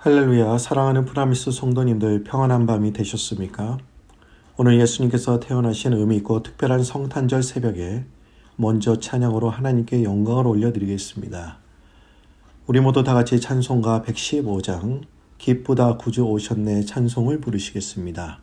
할렐루야, 사랑하는 프라미스 성도님들 평안한 밤이 되셨습니까? 오늘 예수님께서 태어나신 의미 있고 특별한 성탄절 새벽에 먼저 찬양으로 하나님께 영광을 올려드리겠습니다. 우리 모두 다 같이 찬송가 115장 기쁘다 구주 오셨네 찬송을 부르시겠습니다.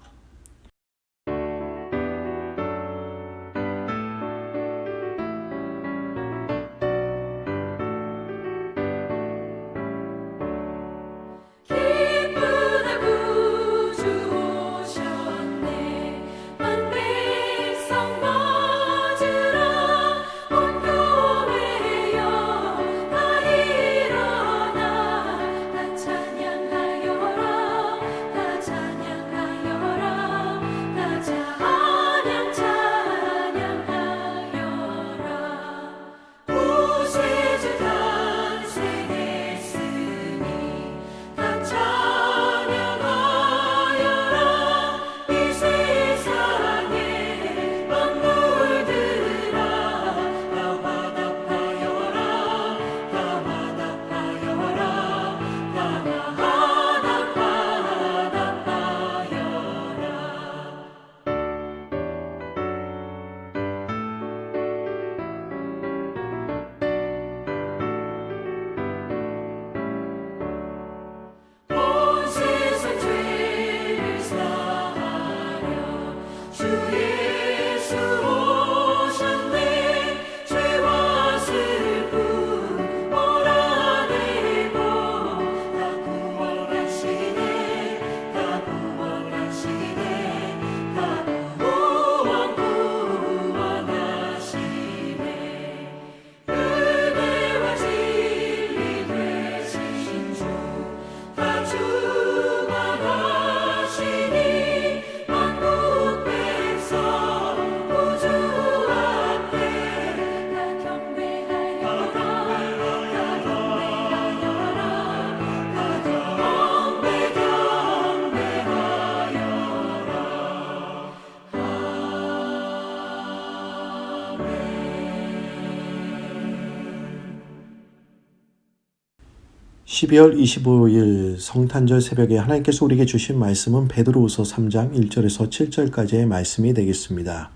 (12월 25일) 성탄절 새벽에 하나님께서 우리에게 주신 말씀은 베드로후서 3장 1절에서 7절까지의 말씀이 되겠습니다.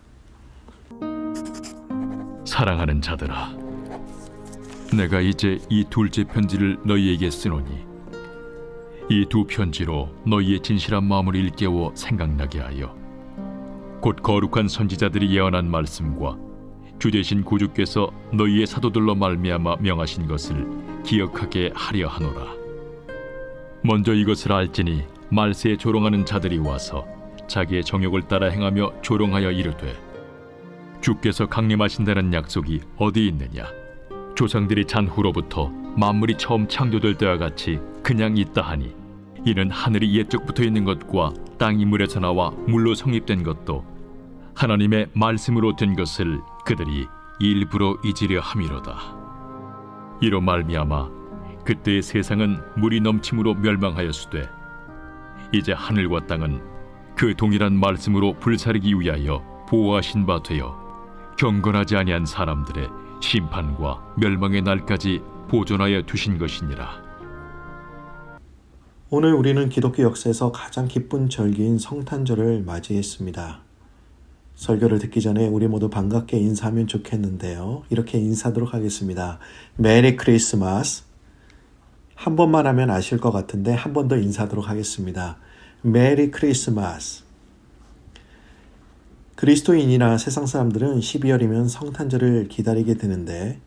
사랑하는 자들아, 내가 이제 이 둘째 편지를 너희에게 쓰노니 이 두 편지로 너희의 진실한 마음을 일깨워 생각나게 하여 곧 거룩한 선지자들이 예언한 말씀과 주 되신 구주께서 너희의 사도들로 말미암아 명하신 것을 기억하게 하려 하노라. 먼저 이것을 알지니 말세에 조롱하는 자들이 와서 자기의 정욕을 따라 행하며 조롱하여 이르되 주께서 강림하신다는 약속이 어디 있느냐? 조상들이 잔 후로부터 만물이 처음 창조될 때와 같이 그냥 있다 하니 이는 하늘이 옛적부터 있는 것과 땅이 물에서 나와 물로 성립된 것도 하나님의 말씀으로 된 것을 그들이 일부러 잊으려 함이로다. 이로 말미암아 그때의 세상은 물이 넘침으로 멸망하였으되 이제 하늘과 땅은 그 동일한 말씀으로 불사르기 위하여 보호하신 바 되어 경건하지 아니한 사람들의 심판과 멸망의 날까지 보존하여 두신 것이니라. 오늘 우리는 기독교 역사에서 가장 기쁜 절기인 성탄절을 맞이했습니다. 설교를 듣기 전에 우리 모두 반갑게 인사하면 좋겠는데요. 이렇게 인사하도록 하겠습니다. 메리 크리스마스. 한 번만 하면 아실 것 같은데 한 번 더 인사하도록 하겠습니다. 메리 크리스마스. 그리스도인이나 세상 사람들은 12월이면 성탄절을 기다리게 되는데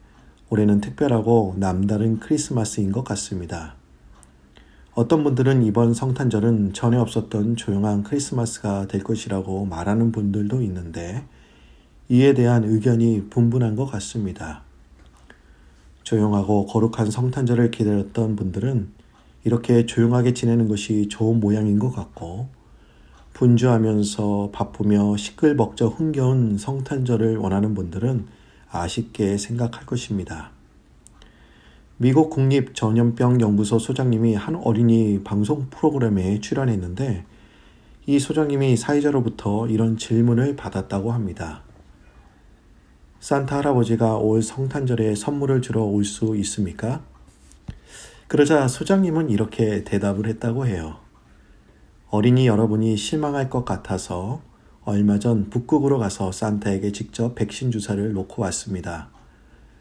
올해는 특별하고 남다른 크리스마스인 것 같습니다. 어떤 분들은 이번 성탄절은 전에 없었던 조용한 크리스마스가 될 것이라고 말하는 분들도 있는데 이에 대한 의견이 분분한 것 같습니다. 조용하고 거룩한 성탄절을 기다렸던 분들은 이렇게 조용하게 지내는 것이 좋은 모양인 것 같고 분주하면서 바쁘며 시끌벅적 흥겨운 성탄절을 원하는 분들은 아쉽게 생각할 것입니다. 미국 국립전염병연구소 소장님이 한 어린이 방송 프로그램에 출연했는데 이 소장님이 사회자로부터 이런 질문을 받았다고 합니다. 산타 할아버지가 올 성탄절에 선물을 주러 올 수 있습니까? 그러자 소장님은 이렇게 대답을 했다고 해요. 어린이 여러분이 실망할 것 같아서 얼마 전 북극으로 가서 산타에게 직접 백신 주사를 놓고 왔습니다.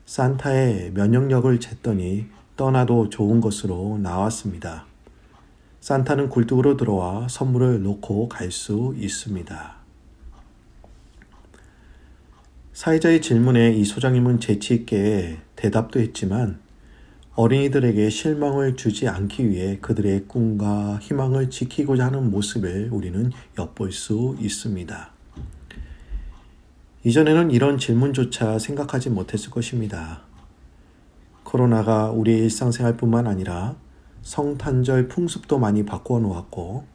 산타의 면역력을 쟀더니 떠나도 좋은 것으로 나왔습니다. 산타는 굴뚝으로 들어와 선물을 놓고 갈 수 있습니다. 사회자의 질문에 이 소장님은 재치 있게 대답도 했지만 어린이들에게 실망을 주지 않기 위해 그들의 꿈과 희망을 지키고자 하는 모습을 우리는 엿볼 수 있습니다. 이전에는 이런 질문조차 생각하지 못했을 것입니다. 코로나가 우리의 일상생활뿐만 아니라 성탄절 풍습도 많이 바꾸어 놓았고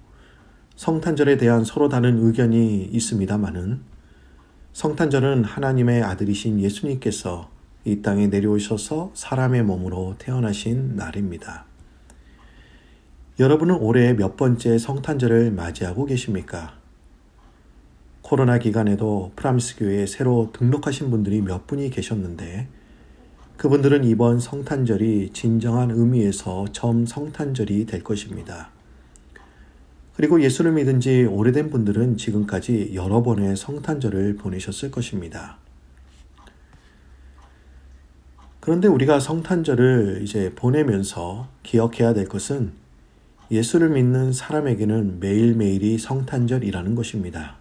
성탄절에 대한 서로 다른 의견이 있습니다마는 성탄절은 하나님의 아들이신 예수님께서 이 땅에 내려오셔서 사람의 몸으로 태어나신 날입니다. 여러분은 올해 몇 번째 성탄절을 맞이하고 계십니까? 코로나 기간에도 프라미스 교회에 새로 등록하신 분들이 몇 분이 계셨는데 그분들은 이번 성탄절이 진정한 의미에서 처음 성탄절이 될 것입니다. 그리고 예수를 믿은 지 오래된 분들은 지금까지 여러 번의 성탄절을 보내셨을 것입니다. 그런데 우리가 성탄절을 이제 보내면서 기억해야 될 것은 예수를 믿는 사람에게는 매일매일이 성탄절이라는 것입니다.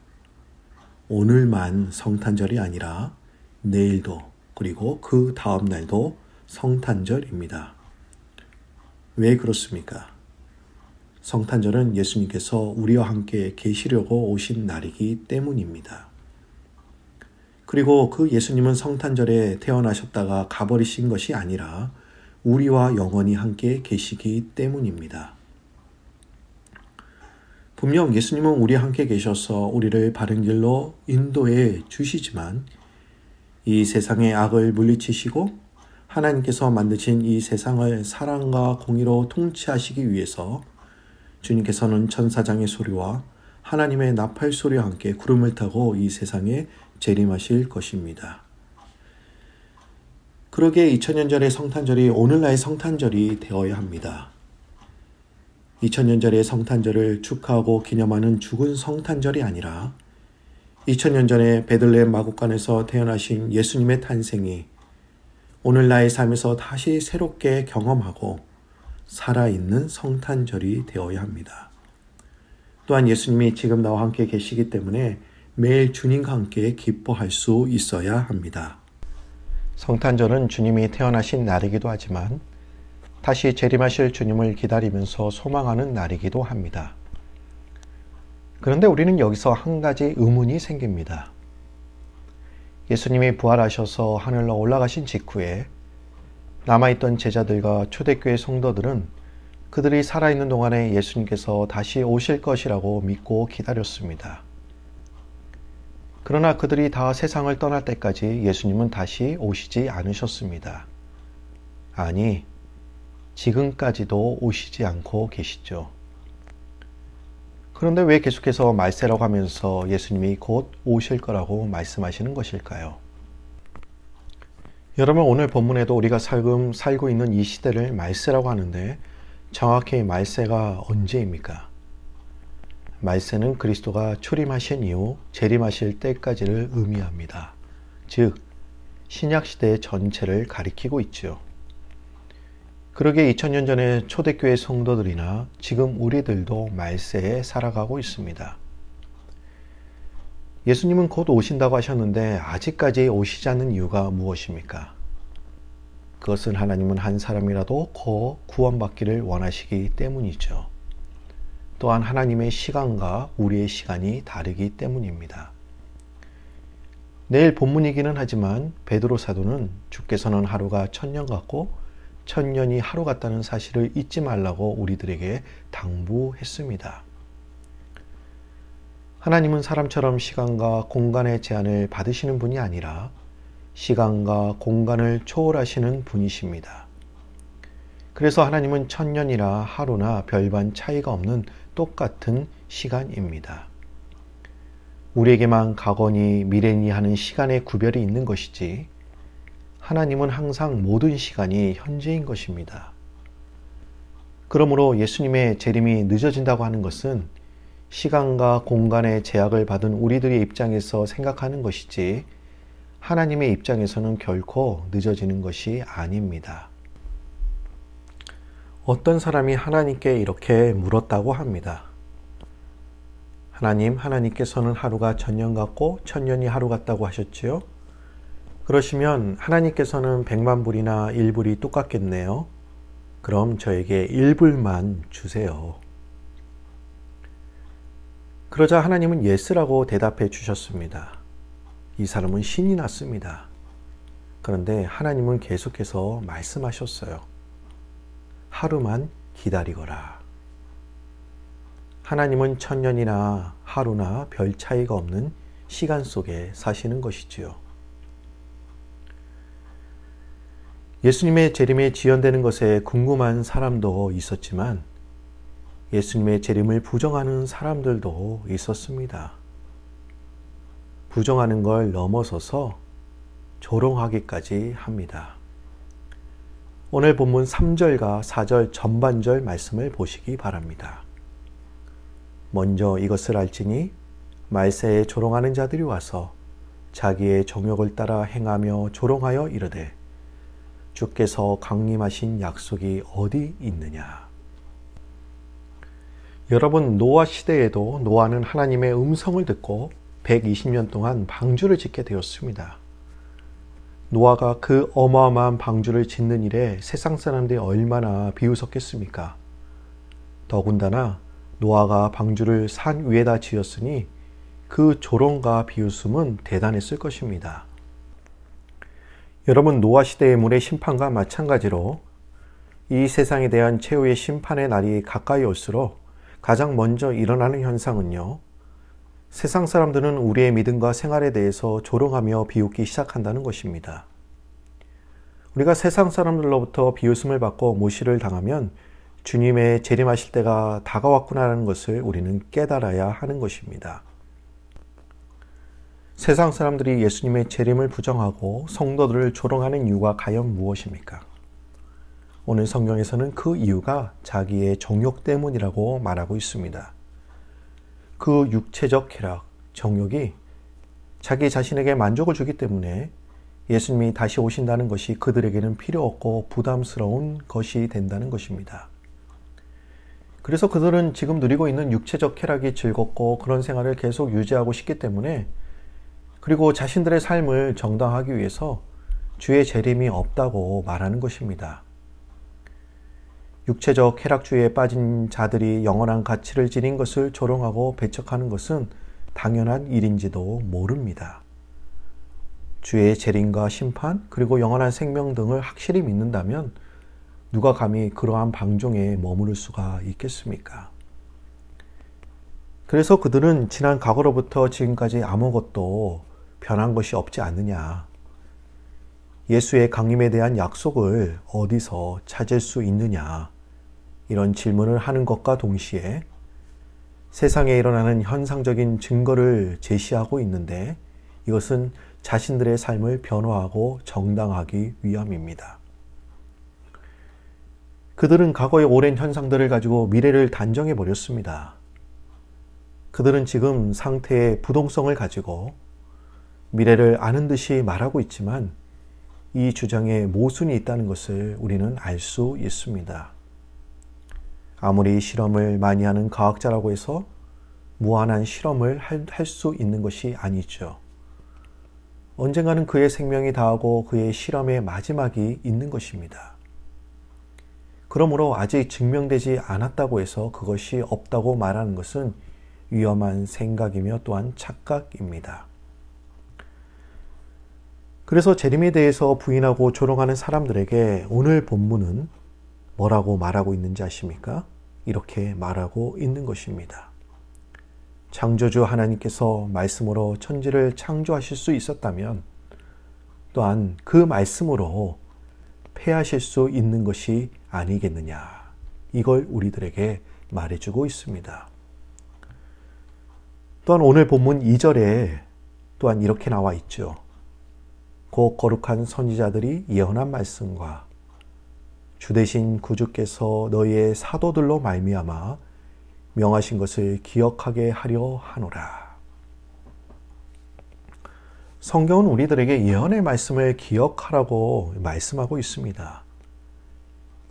오늘만 성탄절이 아니라 내일도 그리고 그 다음 날도 성탄절입니다. 왜 그렇습니까? 성탄절은 예수님께서 우리와 함께 계시려고 오신 날이기 때문입니다. 그리고 그 예수님은 성탄절에 태어나셨다가 가버리신 것이 아니라 우리와 영원히 함께 계시기 때문입니다. 분명 예수님은 우리와 함께 계셔서 우리를 바른 길로 인도해 주시지만 이 세상의 악을 물리치시고 하나님께서 만드신 이 세상을 사랑과 공의로 통치하시기 위해서 주님께서는 천사장의 소리와 하나님의 나팔 소리와 함께 구름을 타고 이 세상에 재림하실 것입니다. 그러기에 2000년 전의 성탄절이 오늘날의 성탄절이 되어야 합니다. 2000년 전의 성탄절을 축하하고 기념하는 죽은 성탄절이 아니라 2000년 전에 베들레헴 마구간에서 태어나신 예수님의 탄생이 오늘 나의 삶에서 다시 새롭게 경험하고 살아있는 성탄절이 되어야 합니다. 또한 예수님이 지금 나와 함께 계시기 때문에 매일 주님과 함께 기뻐할 수 있어야 합니다. 성탄절은 주님이 태어나신 날이기도 하지만 다시 재림하실 주님을 기다리면서 소망하는 날이기도 합니다. 그런데 우리는 여기서 한 가지 의문이 생깁니다. 예수님이 부활하셔서 하늘로 올라가신 직후에 남아있던 제자들과 초대교회 성도들은 그들이 살아있는 동안에 예수님께서 다시 오실 것이라고 믿고 기다렸습니다. 그러나 그들이 다 세상을 떠날 때까지 예수님은 다시 오시지 않으셨습니다. 아니, 지금까지도 오시지 않고 계시죠. 그런데 왜 계속해서 말세라고 하면서 예수님이 곧 오실 거라고 말씀하시는 것일까요? 여러분, 오늘 본문에도 우리가 살고 있는 이 시대를 말세라고 하는데 정확히 말세가 언제입니까? 말세는 그리스도가 출임하신 이후 재림하실 때까지를 의미합니다. 즉, 신약시대 전체를 가리키고 있죠. 그러기에 2000년 전에 초대교회 성도들이나 지금 우리들도 말세에 살아가고 있습니다. 예수님은 곧 오신다고 하셨는데 아직까지 오시지 않는 이유가 무엇입니까? 그것은 하나님은 한 사람이라도 구원받기를 원하시기 때문이죠. 또한 하나님의 시간과 우리의 시간이 다르기 때문입니다. 내일 본문이기는 하지만 베드로 사도는 주께서는 하루가 1000년 같고 1000년이 하루 같다는 사실을 잊지 말라고 우리들에게 당부했습니다. 하나님은 사람처럼 시간과 공간의 제한을 받으시는 분이 아니라 시간과 공간을 초월하시는 분이십니다. 그래서 하나님은 1000년이나 하루나 별반 차이가 없는 똑같은 시간입니다. 우리에게만 과거니 미래니 하는 시간의 구별이 있는 것이지 하나님은 항상 모든 시간이 현재인 것입니다. 그러므로 예수님의 재림이 늦어진다고 하는 것은 시간과 공간의 제약을 받은 우리들의 입장에서 생각하는 것이지 하나님의 입장에서는 결코 늦어지는 것이 아닙니다. 어떤 사람이 하나님께 이렇게 물었다고 합니다. 하나님께서는 하루가 천년 같고 천년이 하루 같다고 하셨지요? 그러시면 하나님께서는 100만 불이나 1불이 똑같겠네요. 그럼 저에게 1불만 주세요. 그러자 하나님은 예스라고 대답해 주셨습니다. 이 사람은 신이 났습니다. 그런데 하나님은 계속해서 말씀하셨어요. 하루만 기다리거라. 하나님은 천년이나 하루나 별 차이가 없는 시간 속에 사시는 것이지요. 예수님의 재림에 지연되는 것에 궁금한 사람도 있었지만 예수님의 재림을 부정하는 사람들도 있었습니다. 부정하는 걸 넘어서서 조롱하기까지 합니다. 오늘 본문 3절과 4절 전반절 말씀을 보시기 바랍니다. 먼저 이것을 알지니 말세에 조롱하는 자들이 와서 자기의 정욕을 따라 행하며 조롱하여 이르되 주께서 강림하신 약속이 어디 있느냐. 여러분, 노아 시대에도 노아는 하나님의 음성을 듣고 120년 동안 방주를 짓게 되었습니다. 노아가 그 어마어마한 방주를 짓는 일에 세상 사람들이 얼마나 비웃었겠습니까? 더군다나 노아가 방주를 산 위에다 지었으니 그 조롱과 비웃음은 대단했을 것입니다. 여러분, 노아 시대의 물의 심판과 마찬가지로 이 세상에 대한 최후의 심판의 날이 가까이 올수록 가장 먼저 일어나는 현상은요, 세상 사람들은 우리의 믿음과 생활에 대해서 조롱하며 비웃기 시작한다는 것입니다. 우리가 세상 사람들로부터 비웃음을 받고 무시를 당하면 주님의 재림하실 때가 다가왔구나라는 것을 우리는 깨달아야 하는 것입니다. 세상 사람들이 예수님의 재림을 부정하고 성도들을 조롱하는 이유가 과연 무엇입니까? 오늘 성경에서는 그 이유가 자기의 정욕 때문이라고 말하고 있습니다. 그 육체적 쾌락, 정욕이 자기 자신에게 만족을 주기 때문에 예수님이 다시 오신다는 것이 그들에게는 필요 없고 부담스러운 것이 된다는 것입니다. 그래서 그들은 지금 누리고 있는 육체적 쾌락이 즐겁고 그런 생활을 계속 유지하고 싶기 때문에, 그리고 자신들의 삶을 정당하기 위해서 주의 재림이 없다고 말하는 것입니다. 육체적 쾌락주의에 빠진 자들이 영원한 가치를 지닌 것을 조롱하고 배척하는 것은 당연한 일인지도 모릅니다. 주의 재림과 심판, 그리고 영원한 생명 등을 확실히 믿는다면 누가 감히 그러한 방종에 머무를 수가 있겠습니까? 그래서 그들은 지난 과거로부터 지금까지 아무것도 변한 것이 없지 않느냐, 예수의 강림에 대한 약속을 어디서 찾을 수 있느냐, 이런 질문을 하는 것과 동시에 세상에 일어나는 현상적인 증거를 제시하고 있는데, 이것은 자신들의 삶을 변화하고 정당하기 위함입니다. 그들은 과거의 오랜 현상들을 가지고 미래를 단정해 버렸습니다. 그들은 지금 상태의 부동성을 가지고 미래를 아는 듯이 말하고 있지만 이 주장에 모순이 있다는 것을 우리는 알 수 있습니다. 아무리 실험을 많이 하는 과학자라고 해서 무한한 실험을 할 수 있는 것이 아니죠. 언젠가는 그의 생명이 다하고 그의 실험의 마지막이 있는 것입니다. 그러므로 아직 증명되지 않았다고 해서 그것이 없다고 말하는 것은 위험한 생각이며 또한 착각입니다. 그래서 재림에 대해서 부인하고 조롱하는 사람들에게 오늘 본문은 뭐라고 말하고 있는지 아십니까? 이렇게 말하고 있는 것입니다. 창조주 하나님께서 말씀으로 천지를 창조하실 수 있었다면 또한 그 말씀으로 폐하실 수 있는 것이 아니겠느냐, 이걸 우리들에게 말해주고 있습니다. 또한 오늘 본문 2절에 또한 이렇게 나와 있죠. 곧 거룩한 선지자들이 예언한 말씀과 주 대신 구주께서 너희의 사도들로 말미암아 명하신 것을 기억하게 하려 하노라. 성경은 우리들에게 예언의 말씀을 기억하라고 말씀하고 있습니다.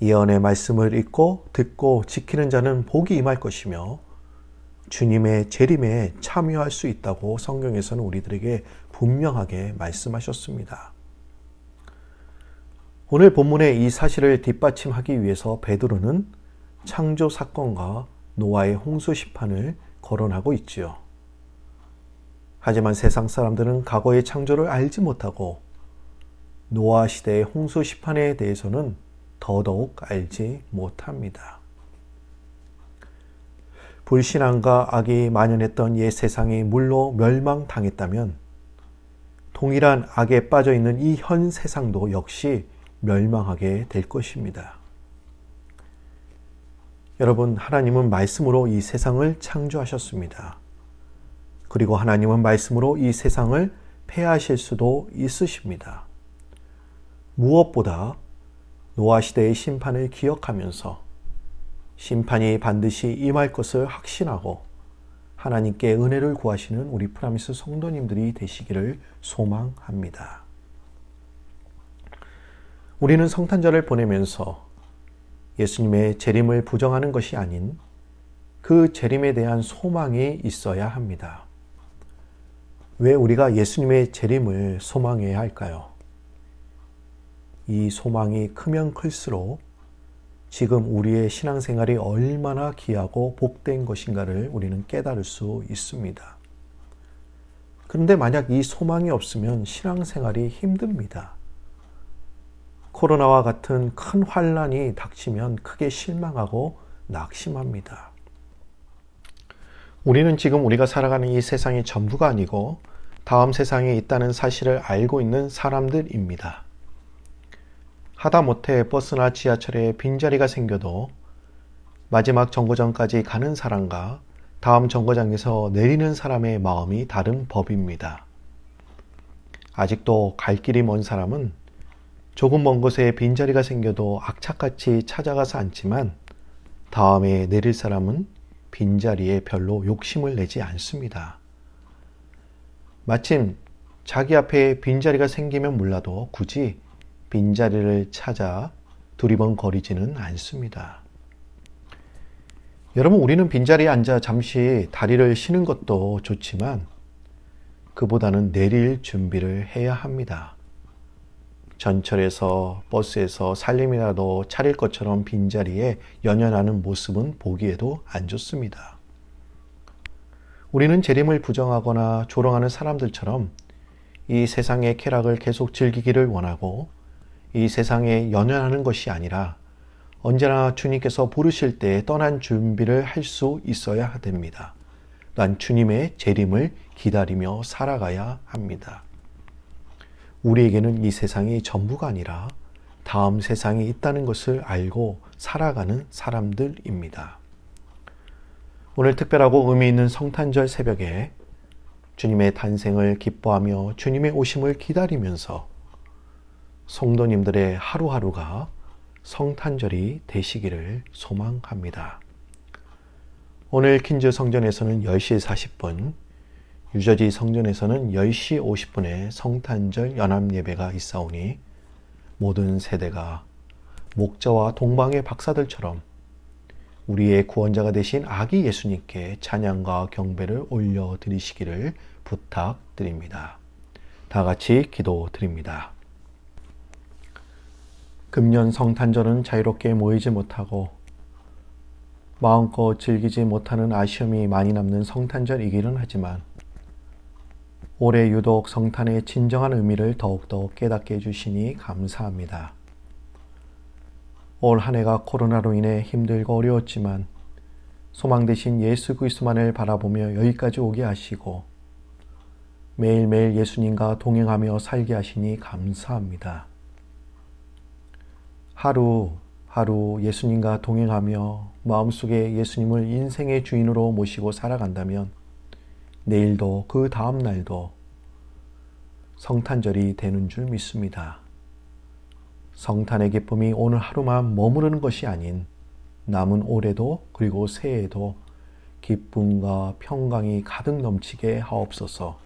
예언의 말씀을 읽고 듣고 지키는 자는 복이 임할 것이며 주님의 재림에 참여할 수 있다고 성경에서는 우리들에게 분명하게 말씀하셨습니다. 오늘 본문의 이 사실을 뒷받침하기 위해서 베드로는 창조 사건과 노아의 홍수 시판을 거론하고 있지요. 하지만 세상 사람들은 과거의 창조를 알지 못하고 노아 시대의 홍수 시판에 대해서는 더더욱 알지 못합니다. 불신앙과 악이 만연했던 옛 세상이 물로 멸망당했다면 동일한 악에 빠져 있는 이 현 세상도 역시 멸망하게 될 것입니다. 여러분, 하나님은 말씀으로 이 세상을 창조하셨습니다. 그리고 하나님은 말씀으로 이 세상을 폐하실 수도 있으십니다. 무엇보다 노아 시대의 심판을 기억하면서 심판이 반드시 임할 것을 확신하고 하나님께 은혜를 구하시는 우리 프라미스 성도님들이 되시기를 소망합니다. 우리는 성탄절을 보내면서 예수님의 재림을 부정하는 것이 아닌 그 재림에 대한 소망이 있어야 합니다. 왜 우리가 예수님의 재림을 소망해야 할까요? 이 소망이 크면 클수록 지금 우리의 신앙생활이 얼마나 귀하고 복된 것인가를 우리는 깨달을 수 있습니다. 그런데 만약 이 소망이 없으면 신앙생활이 힘듭니다. 코로나와 같은 큰 환란이 닥치면 크게 실망하고 낙심합니다. 우리는 지금 우리가 살아가는 이 세상이 전부가 아니고 다음 세상에 있다는 사실을 알고 있는 사람들입니다. 하다못해 버스나 지하철에 빈자리가 생겨도 마지막 정거장까지 가는 사람과 다음 정거장에서 내리는 사람의 마음이 다른 법입니다. 아직도 갈 길이 먼 사람은 조금 먼 곳에 빈자리가 생겨도 악착같이 찾아가서 앉지만 다음에 내릴 사람은 빈자리에 별로 욕심을 내지 않습니다. 마침 자기 앞에 빈자리가 생기면 몰라도 굳이 빈자리를 찾아 두리번거리지는 않습니다. 여러분, 우리는 빈자리에 앉아 잠시 다리를 쉬는 것도 좋지만 그보다는 내릴 준비를 해야 합니다. 전철에서 버스에서 살림이라도 차릴 것처럼 빈자리에 연연하는 모습은 보기에도 안 좋습니다. 우리는 재림을 부정하거나 조롱하는 사람들처럼 이 세상의 쾌락을 계속 즐기기를 원하고 이 세상에 연연하는 것이 아니라 언제나 주님께서 부르실 때 떠난 준비를 할 수 있어야 됩니다. 난 주님의 재림을 기다리며 살아가야 합니다. 우리에게는 이 세상이 전부가 아니라 다음 세상이 있다는 것을 알고 살아가는 사람들입니다. 오늘 특별하고 의미 있는 성탄절 새벽에 주님의 탄생을 기뻐하며 주님의 오심을 기다리면서 성도님들의 하루하루가 성탄절이 되시기를 소망합니다. 오늘 킨즈 성전에서는 10시 40분, 유저지 성전에서는 10시 50분에 성탄절 연합예배가 있사오니 모든 세대가 목자와 동방의 박사들처럼 우리의 구원자가 되신 아기 예수님께 찬양과 경배를 올려드리시기를 부탁드립니다. 다 같이 기도드립니다. 금년 성탄절은 자유롭게 모이지 못하고 마음껏 즐기지 못하는 아쉬움이 많이 남는 성탄절이기는 하지만 올해 유독 성탄의 진정한 의미를 더욱더 깨닫게 해주시니 감사합니다. 올 한 해가 코로나로 인해 힘들고 어려웠지만 소망 되신 예수 그리스도만을 바라보며 여기까지 오게 하시고 매일매일 예수님과 동행하며 살게 하시니 감사합니다. 하루하루 예수님과 동행하며 마음속에 예수님을 인생의 주인으로 모시고 살아간다면 내일도 그 다음 날도 성탄절이 되는 줄 믿습니다. 성탄의 기쁨이 오늘 하루만 머무르는 것이 아닌 남은 올해도 그리고 새해에도 기쁨과 평강이 가득 넘치게 하옵소서.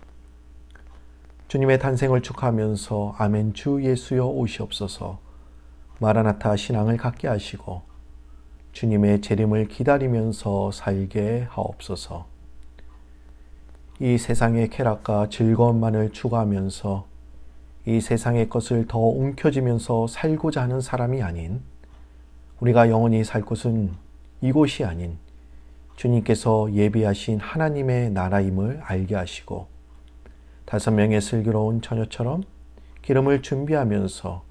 주님의 탄생을 축하하면서 아멘 주 예수여 오시옵소서 마라나타 신앙을 갖게 하시고 주님의 재림을 기다리면서 살게 하옵소서. 이 세상의 쾌락과 즐거움만을 추구하면서 이 세상의 것을 더 움켜쥐면서 살고자 하는 사람이 아닌 우리가 영원히 살 곳은 이곳이 아닌 주님께서 예비하신 하나님의 나라임을 알게 하시고 5명의 슬기로운 처녀처럼 기름을 준비하면서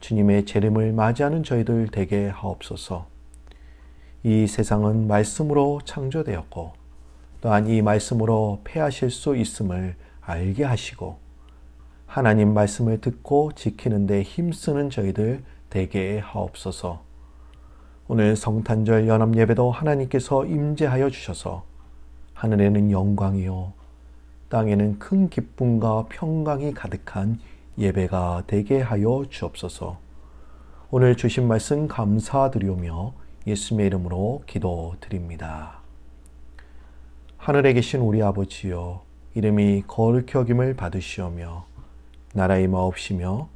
주님의 재림을 맞이하는 저희들 되게 하옵소서. 이 세상은 말씀으로 창조되었고 또한 이 말씀으로 패하실 수 있음을 알게 하시고 하나님 말씀을 듣고 지키는 데 힘쓰는 저희들 되게 하옵소서. 오늘 성탄절 연합예배도 하나님께서 임재하여 주셔서 하늘에는 영광이요 땅에는 큰 기쁨과 평강이 가득한 예배가 되게 하여 주옵소서. 오늘 주신 말씀 감사드리오며 예수님의 이름으로 기도드립니다. 하늘에 계신 우리 아버지여, 이름이 거룩히 여김을 받으시오며 나라의 마옵시며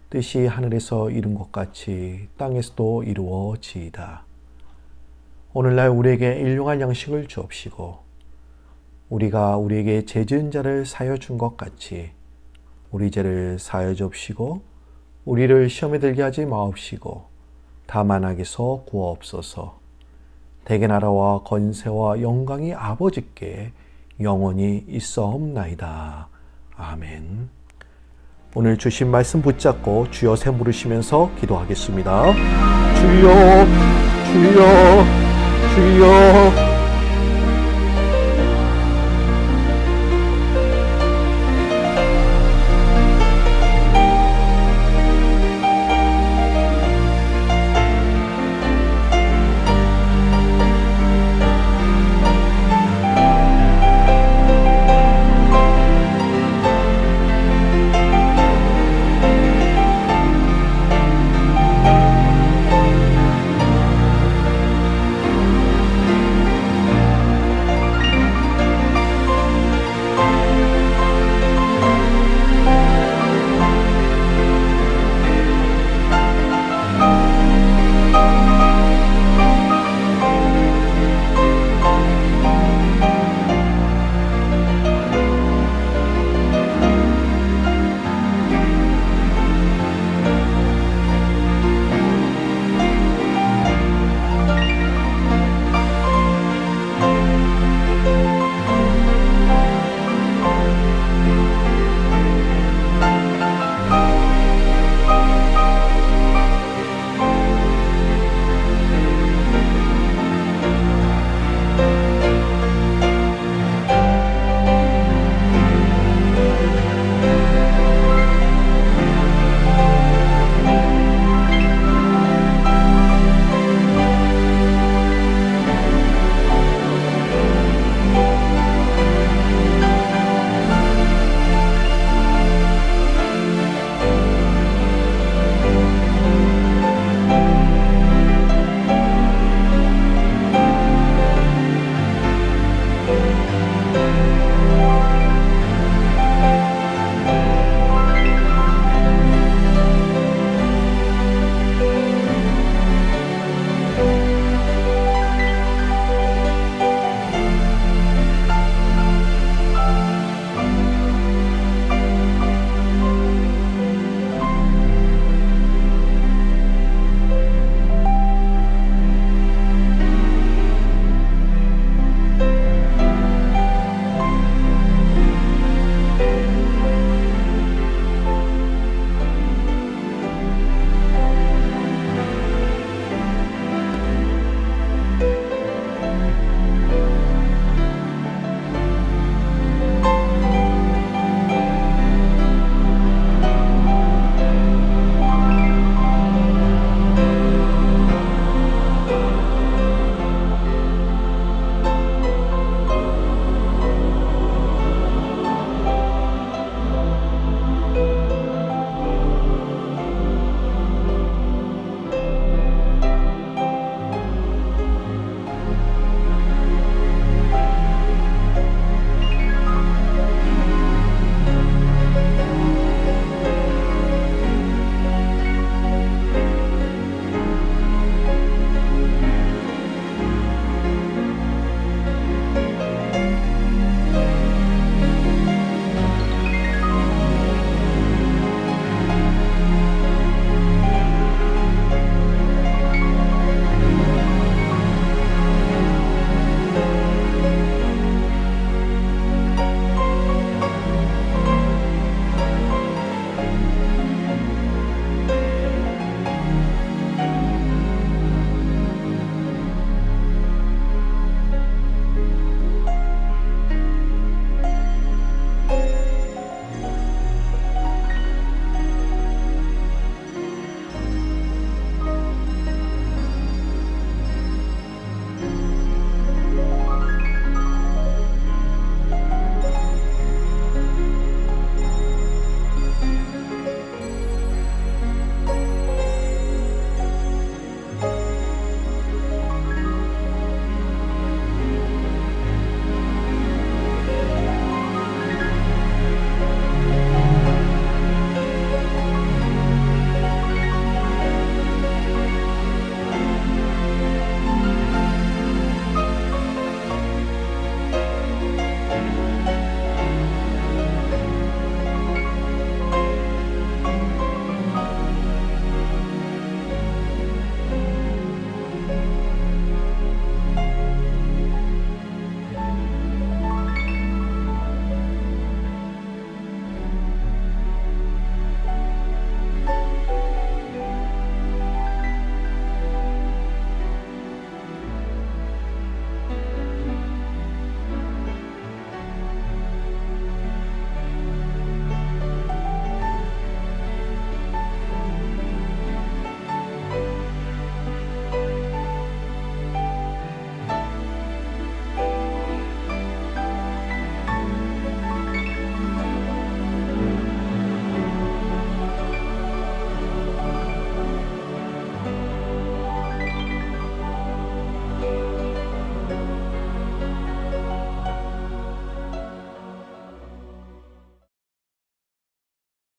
뜻이 하늘에서 이룬 것 같이 땅에서도 이루어지이다. 오늘날 우리에게 일용할 양식을 주옵시고 우리가 우리에게 죄 지은 자를 사하여 준 것 같이 우리 죄를 사하여 주옵시고 우리를 시험에 들게 하지 마옵시고 다만 악에서 구하옵소서. 대개 나라와 건세와 영광이 아버지께 영원히 있사옵나이다. 아멘. 오늘 주신 말씀 붙잡고 주여 세 부르시면서 기도하겠습니다. 주여, 주여, 주여.